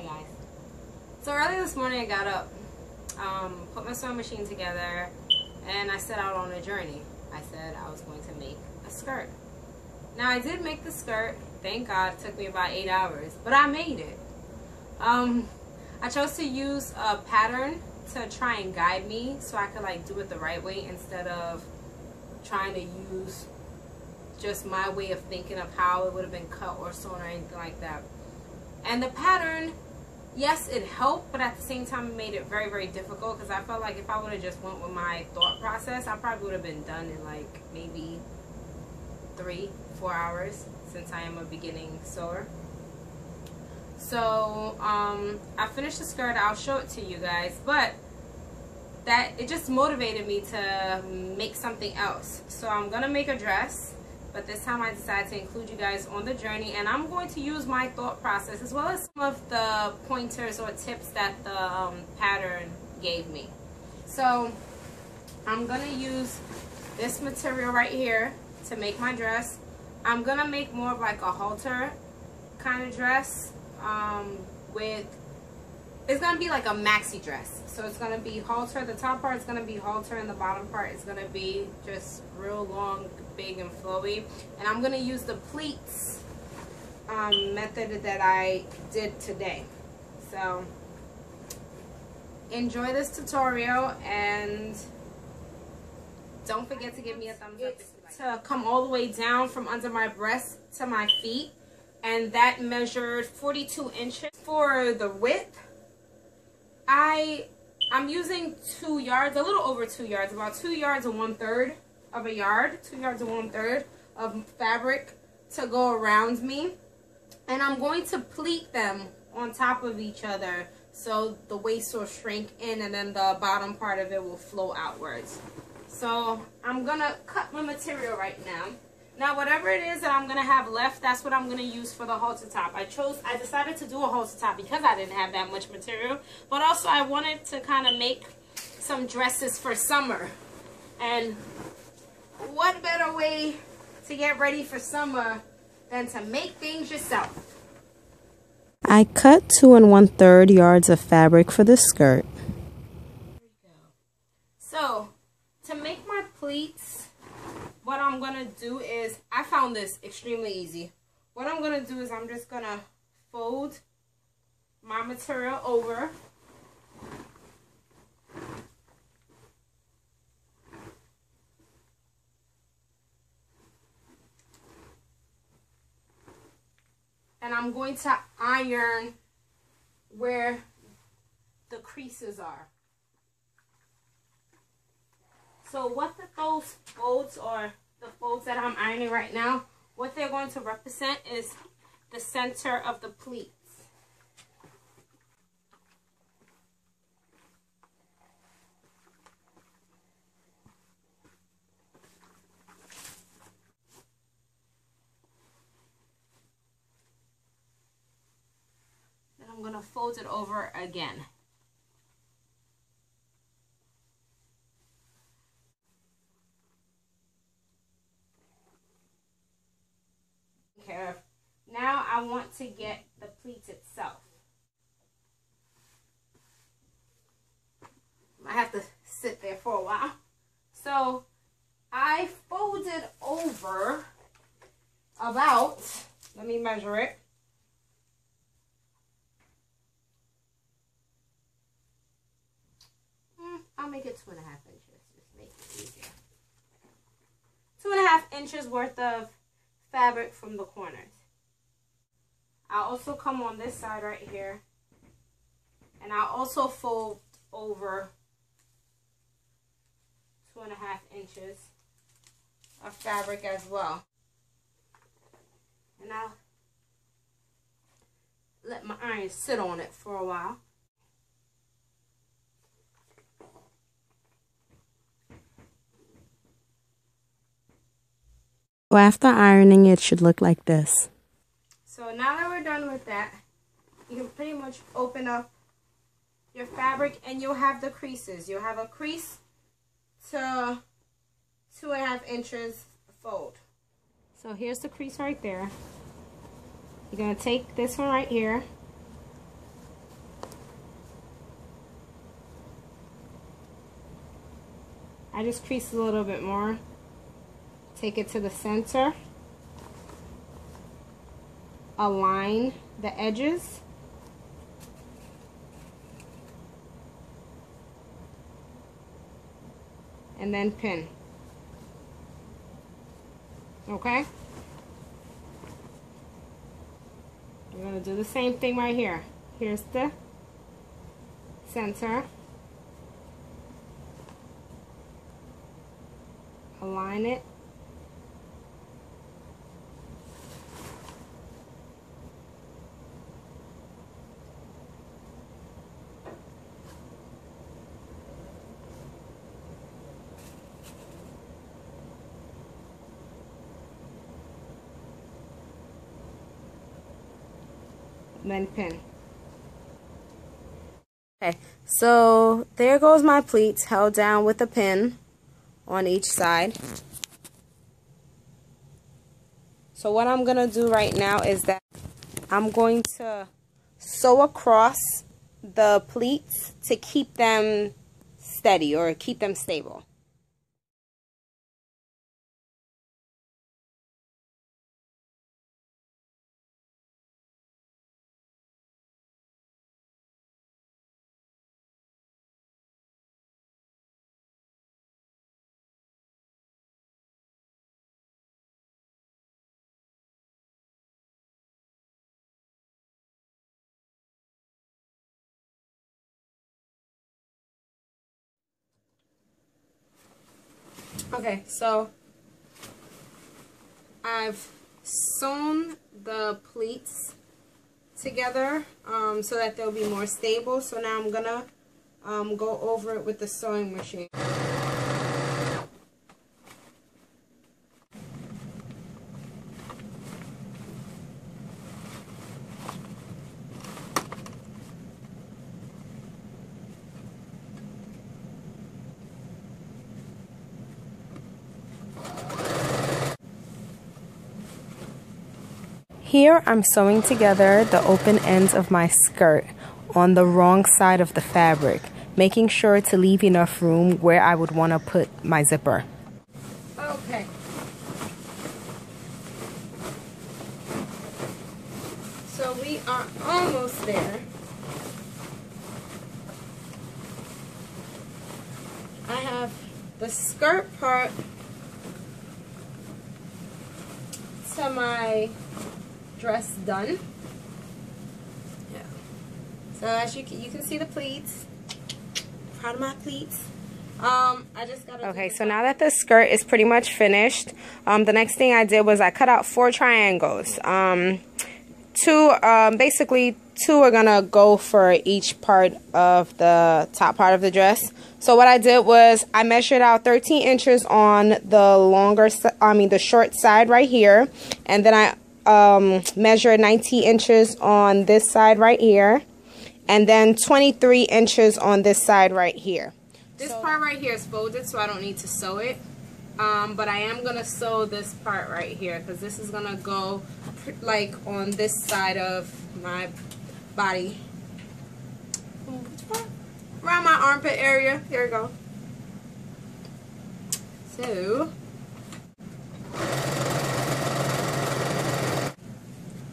guys. So early this morning I got up, put my sewing machine together, and I set out on a journey. I said I was going to make a skirt. Now I did make the skirt, thank God. It took me about 8 hours, but I made it. I chose to use a pattern to try and guide me so I could like do it the right way instead of trying to use just my way of thinking of how it would have been cut or sewn or anything like that. And the pattern, yes, it helped, but at the same time it made it very, very difficult, because I felt like if I would have just went with my thought process, I probably would have been done in like maybe 3-4 hours, since I am a beginning sewer. So I finished the skirt. I'll show it to you guys, but that it just motivated me to make something else. So I'm gonna make a dress, but this time I decided to include you guys on the journey, and I'm going to use my thought process as well as some of the pointers or tips that the pattern gave me. So I'm gonna use this material right here to make my dress. I'm gonna make more of like a halter kind of dress, it's gonna be like a maxi dress. So it's gonna be halter, the top part is gonna be halter, and the bottom part is gonna be just real long, big and flowy. And I'm gonna use the pleats method that I did today. So enjoy this tutorial, and don't forget to give me a thumbs up. To come all the way down from under my breast to my feet, and that measured 42 inches for the width. I'm using 2 yards, a little over 2 yards, about 2 yards and 1/3 of a yard, 2 yards and 1/3 of fabric to go around me, and I'm going to pleat them on top of each other so the waist will shrink in, and then the bottom part of it will flow outwards. So I'm gonna cut my material right now. Now whatever it is that I'm gonna have left, that's what I'm gonna use for the halter top. I decided to do a halter top because I didn't have that much material, but also I wanted to kind of make some dresses for summer. And what better way to get ready for summer than to make things yourself? I cut 2 1/3 yards of fabric for the skirt. So to make my pleats, what I'm gonna do is, I found this extremely easy. What I'm gonna do is I'm just gonna fold my material over, and I'm going to iron where the creases are. So what those folds, or the folds that I'm ironing right now, what they're going to represent is the center of the pleats. Then I'm going to fold it over again. Now I want to get the pleats itself. I have to sit there for a while. So I folded over about, let me measure it. I'll make it 2.5 inches. Just make it easier. 2.5 inches worth of fabric from the corners. I'll also come on this side right here, and I'll also fold over 2.5 inches of fabric as well. And I'll let my iron sit on it for a while. So after ironing, it should look like this. So now that we're done with that, you can pretty much open up your fabric and you'll have the creases. You'll have a crease to 2.5 inches fold. So here's the crease right there. You're going to take this one right here I just crease a little bit more. Take it to the center. Align the edges. And then pin. Okay? We're going to do the same thing right here. Here's the center. Align it. Then pin. Okay, so there goes my pleats held down with a pin on each side. So what I'm gonna do right now is that I'm going to sew across the pleats to keep them steady or keep them stable. Okay, so I've sewn the pleats together so that they'll be more stable. So now I'm gonna go over it with the sewing machine. Here I'm sewing together the open ends of my skirt on the wrong side of the fabric, making sure to leave enough room where I would want to put my zipper. Okay. So we are almost there. I have the skirt part to my dress done. Yeah. So as you can see the pleats. Proud of my pleats. I just gotta. Okay, so now that the skirt is pretty much finished, the next thing I did was I cut out 4 triangles. Basically two are gonna go for each part of the top part of the dress. So what I did was I measured out 13 inches on the short side right here, and then I measured 19 inches on this side right here, and then 23 inches on this side right here. This part right here is folded, so I don't need to sew it. But I am going to sew this part right here, because this is going to go like on this side of my body. Around my armpit area. Here we go.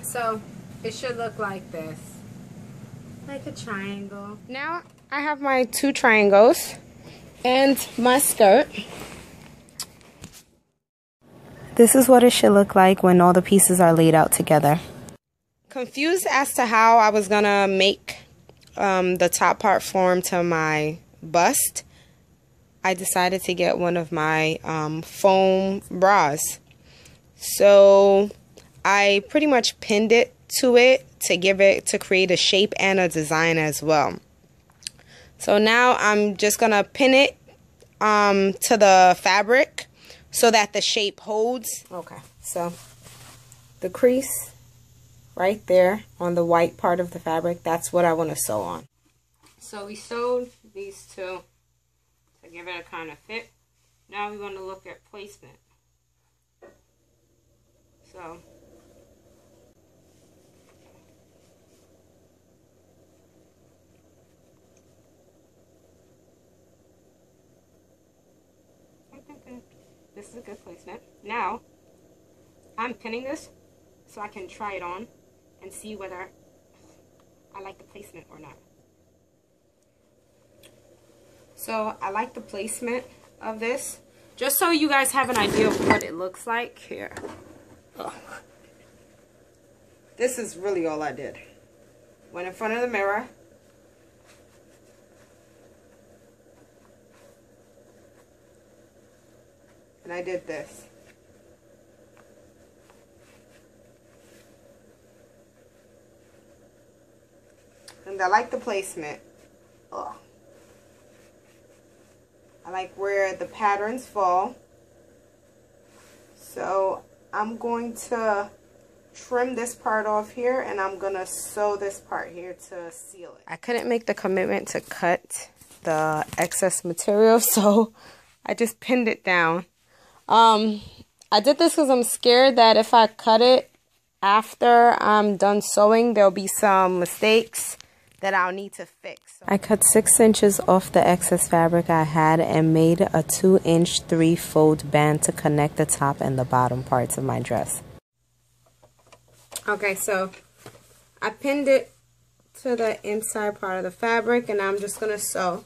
So it should look like this. Like a triangle. Now I have my 2 triangles and my skirt. This is what it should look like when all the pieces are laid out together. Confused as to how I was gonna make the top part form to my bust, I decided to get one of my foam bras. So I pretty much pinned it to create a shape and a design as well. So now I'm just gonna pin it to the fabric so that the shape holds. Okay, so the crease right there on the white part of the fabric, that's what I want to sew on. So we sewed these two to give it a kind of fit. Now we want to look at placement. So This is a good placement. Now, I'm pinning this so I can try it on and see whether I like the placement or not. So, I like the placement of this. Just so you guys have an idea of what it looks like. Here. Oh. This is really all I did. Went in front of the mirror. And I did this. And I like the placement. Ugh. I like where the patterns fall. So I'm going to trim this part off here, and I'm going to sew this part here to seal it. I couldn't make the commitment to cut the excess material, so I just pinned it down. I did this because I'm scared that if I cut it after I'm done sewing, there'll be some mistakes that I'll need to fix. I cut 6 inches off the excess fabric I had and made a 2-inch 3-fold band to connect the top and the bottom parts of my dress. Okay, so I pinned it to the inside part of the fabric, and I'm just going to sew.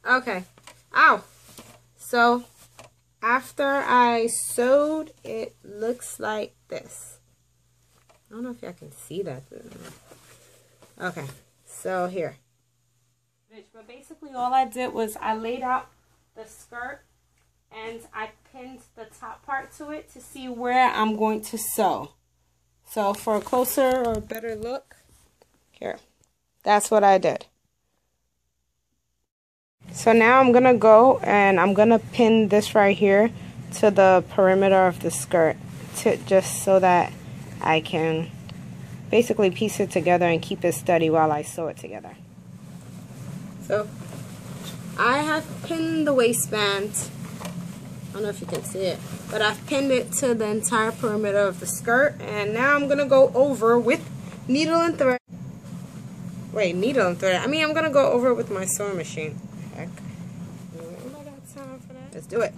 Okay. Ow. So after I sewed, it looks like this. I don't know if y'all can see that. Okay. So here. But basically all I did was I laid out the skirt and I pinned the top part to it to see where I'm going to sew. So for a closer or better look, here. That's what I did. So now I'm going to go and I'm going to pin this right here to the perimeter of the skirt, just so that I can basically piece it together and keep it steady while I sew it together. So I have pinned the waistband. I don't know if you can see it, but I've pinned it to the entire perimeter of the skirt, and now I'm going to go over with needle and thread. Wait, needle and thread. I mean, I'm going to go over it with my sewing machine. Heck. I got time for that. Let's do it.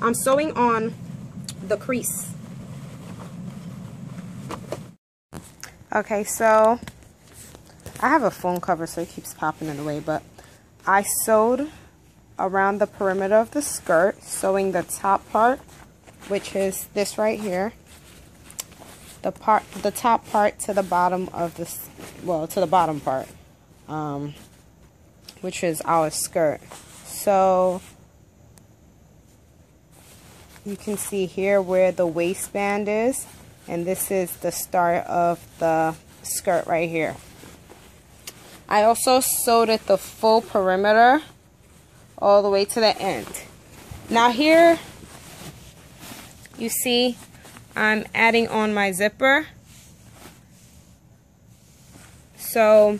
I'm sewing on the crease. Okay, so I have a phone cover, so it keeps popping in the way, but I sewed around the perimeter of the skirt, sewing the top part, which is this right here, the top part to the bottom of this, well, to the bottom part, which is our skirt. So you can see here where the waistband is, and this is the start of the skirt right here. I also sewed it the full perimeter all the way to the end. Now here you see I'm adding on my zipper. So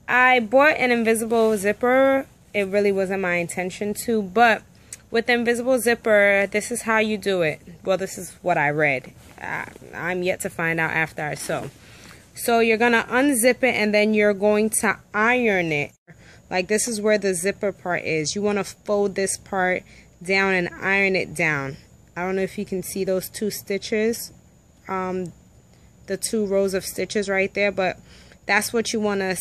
I bought an invisible zipper. It really wasn't my intention to, but with the invisible zipper, this is how you do it. Well, this is what I read. I'm yet to find out after I sew. So you're going to unzip it, and then you're going to iron it. Like, this is where the zipper part is. You want to fold this part down and iron it down. I don't know if you can see those two stitches, the 2 rows of stitches right there, but that's what you want to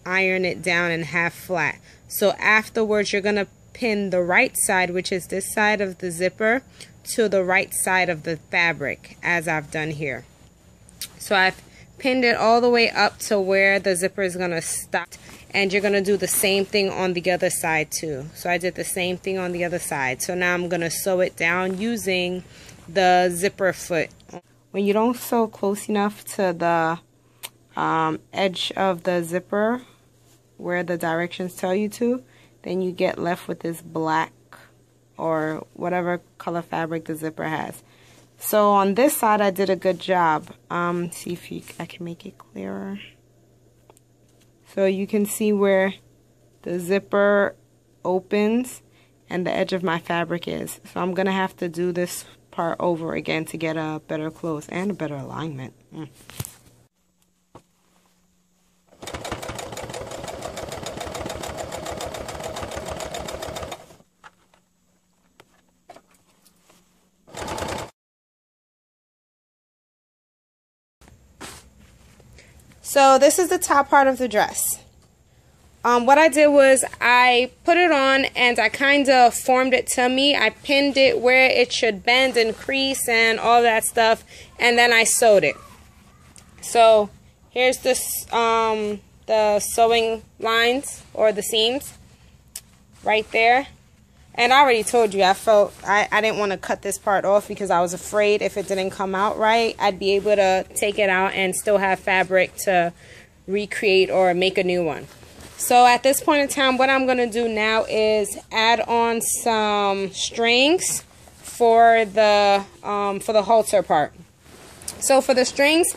iron it down and have flat. So afterwards, you're going to pin the right side, which is this side of the zipper, to the right side of the fabric, as I've done here. So I've pinned it all the way up to where the zipper is going to stop, and you're going to do the same thing on the other side too. So I did the same thing on the other side. So now I'm going to sew it down using the zipper foot. When you don't sew close enough to the edge of the zipper where the directions tell you to, then you get left with this black or whatever color fabric the zipper has. So on this side, I did a good job. See if I can make it clearer. So you can see where the zipper opens and the edge of my fabric is. So I'm gonna have to do this part over again to get a better close and a better alignment. So this is the top part of the dress. What I did was I put it on and I kind of formed it to me. I pinned it where it should bend and crease and all that stuff, and then I sewed it. So here's this the sewing lines or the seams right there. And I already told you, I didn't want to cut this part off because I was afraid if it didn't come out right, I'd be able to take it out and still have fabric to recreate or make a new one. So at this point in time, what I'm going to do now is add on some strings for the halter part. So for the strings,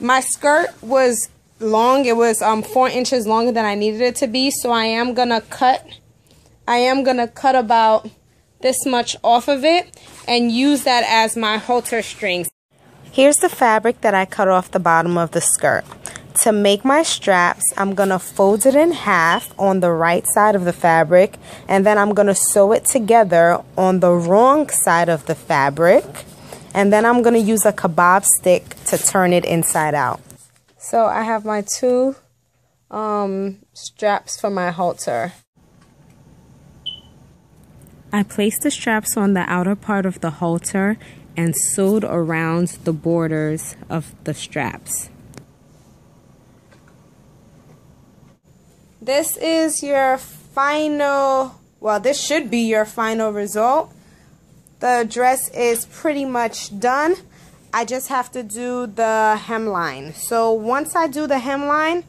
my skirt was long. It was 4 inches longer than I needed it to be. So I am going to cut about this much off of it and use that as my halter strings. Here's the fabric that I cut off the bottom of the skirt. To make my straps, I'm going to fold it in half on the right side of the fabric, and then I'm going to sew it together on the wrong side of the fabric, and then I'm going to use a kebab stick to turn it inside out. So I have my 2 straps for my halter. I placed the straps on the outer part of the halter and sewed around the borders of the straps. This is your final, well, this should be your final result. The dress is pretty much done. I just have to do the hemline. So once I do the hemline,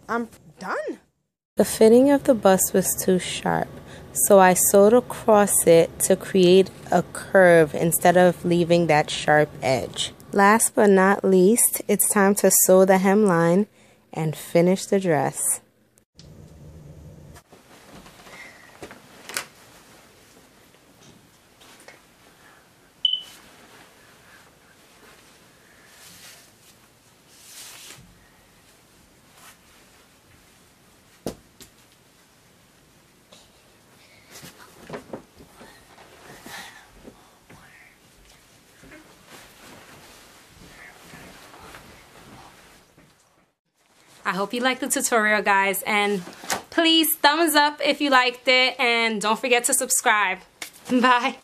I'm done. The fitting of the bust was too sharp, so I sewed across it to create a curve instead of leaving that sharp edge. Last but not least, it's time to sew the hemline and finish the dress. I hope you liked the tutorial, guys, and please thumbs up if you liked it, and don't forget to subscribe. Bye.